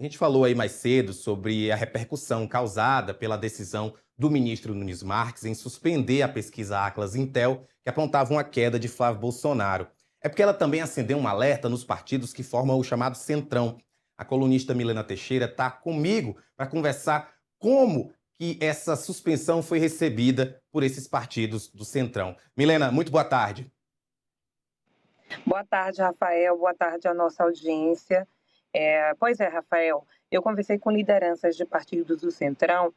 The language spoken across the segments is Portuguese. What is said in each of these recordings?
A gente falou aí mais cedo sobre a repercussão causada pela decisão do ministro Nunes Marques em suspender a pesquisa Atlas Intel, que apontava uma queda de Flávio Bolsonaro. É porque ela também acendeu um alerta nos partidos que formam o chamado Centrão. A colunista Milena Teixeira está comigo para conversar como que essa suspensão foi recebida por esses partidos do Centrão. Milena, muito boa tarde. Boa tarde, Rafael. Boa tarde à nossa audiência. Pois é, Rafael, eu conversei com lideranças de partidos do Centrão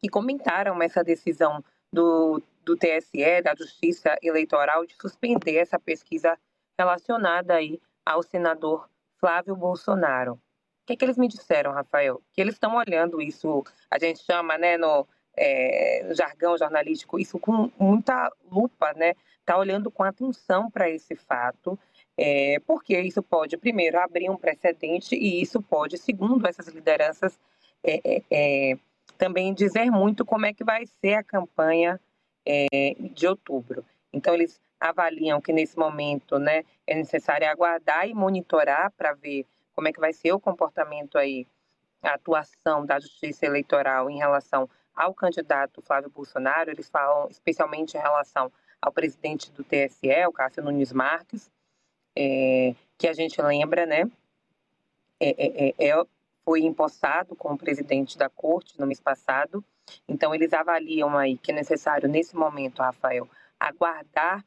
que comentaram essa decisão do TSE, da Justiça Eleitoral, de suspender essa pesquisa relacionada aí ao senador Flávio Bolsonaro. O que eles me disseram, Rafael? Que eles estão olhando isso, a gente chama, né, no jargão jornalístico, isso com muita lupa, né? Está olhando com atenção para esse fato, porque isso pode, primeiro, abrir um precedente e isso pode, segundo essas lideranças, é, é, é, também dizer muito como é que vai ser a campanha de outubro. Então, eles avaliam que nesse momento, né, é necessário aguardar e monitorar para ver como é que vai ser o comportamento aí, a atuação da Justiça Eleitoral em relação ao candidato Flávio Bolsonaro. Eles falam especialmente em relação ao presidente do TSE, o Cássio Nunes Marques, que a gente lembra, né, foi empossado como presidente da corte no mês passado. Então, eles avaliam aí que é necessário, nesse momento, Rafael, aguardar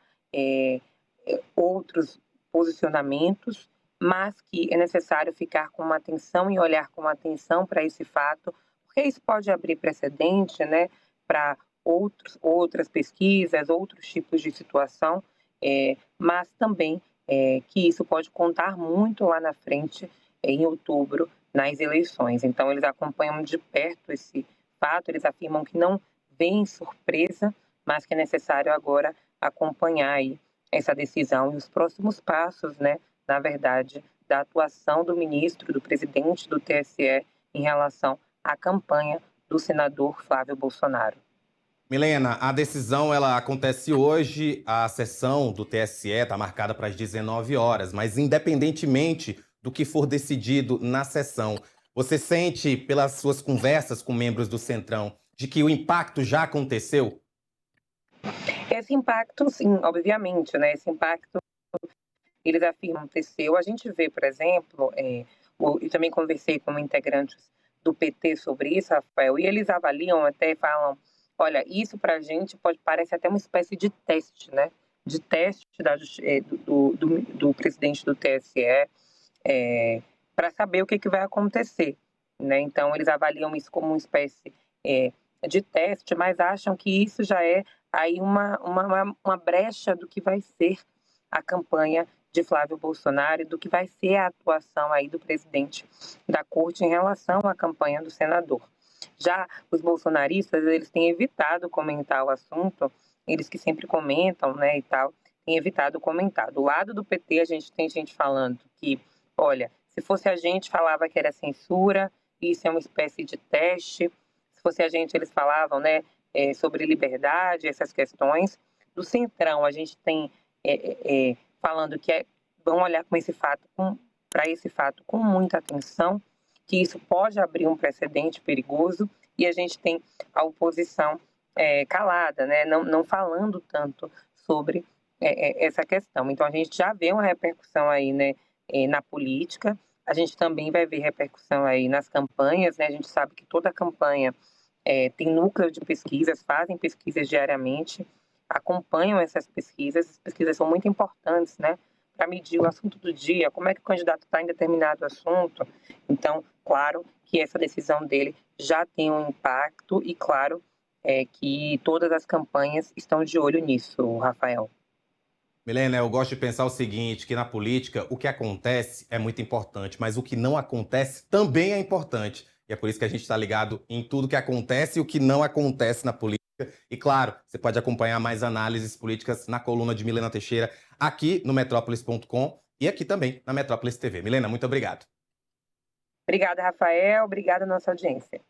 outros posicionamentos, mas que é necessário ficar com uma atenção e olhar com atenção para esse fato, porque isso pode abrir precedente, né, para outras pesquisas, outros tipos de situação, mas também que isso pode contar muito lá na frente, em outubro, nas eleições. Então, eles acompanham de perto esse fato, eles afirmam que não vem surpresa, mas que é necessário agora acompanhar aí essa decisão e os próximos passos, né, na verdade, da atuação do ministro, do presidente do TSE em relação à campanha do senador Flávio Bolsonaro. Milena, a decisão ela acontece hoje, a sessão do TSE está marcada para as 19 horas, mas independentemente do que for decidido na sessão, você sente, pelas suas conversas com membros do Centrão, de que o impacto já aconteceu? Esse impacto, sim, obviamente, né? Esse impacto, eles afirmam aconteceu. A gente vê, por exemplo, e também conversei com integrantes do PT sobre isso, Rafael, e eles avaliam, até falam, olha, isso para a gente parece até uma espécie de teste, né? De teste do presidente do TSE, para saber o que vai acontecer, né? Então, eles avaliam isso como uma espécie de teste, mas acham que isso já é aí uma brecha do que vai ser a campanha de Flávio Bolsonaro e do que vai ser a atuação aí do presidente da corte em relação à campanha do senador. Já os bolsonaristas, eles têm evitado comentar o assunto, eles que sempre comentam, né, e tal, têm evitado comentar. Do lado do PT, a gente tem gente falando que, olha, se fosse a gente, falava que era censura, isso é uma espécie de teste. Se fosse a gente, eles falavam, né, sobre liberdade, essas questões. Do Centrão, a gente tem falando que vão olhar para esse fato com muita atenção, que isso pode abrir um precedente perigoso, e a gente tem a oposição calada, né, não falando tanto sobre essa questão. Então, a gente já vê uma repercussão aí, né, na política, a gente também vai ver repercussão aí nas campanhas, né, a gente sabe que toda campanha tem núcleo de pesquisas, fazem pesquisas diariamente, acompanham essas pesquisas. As pesquisas são muito importantes, né, para medir o assunto do dia, como é que o candidato está em determinado assunto. Então, claro que essa decisão dele já tem um impacto e, claro, que todas as campanhas estão de olho nisso, Rafael. Milena, eu gosto de pensar o seguinte, que na política o que acontece é muito importante, mas o que não acontece também é importante. E é por isso que a gente está ligado em tudo que acontece e o que não acontece na política. E claro, você pode acompanhar mais análises políticas na coluna de Milena Teixeira aqui no metrópolis.com e aqui também na Metrópolis TV. Milena, muito obrigado. Obrigada, Rafael. Obrigada, nossa audiência.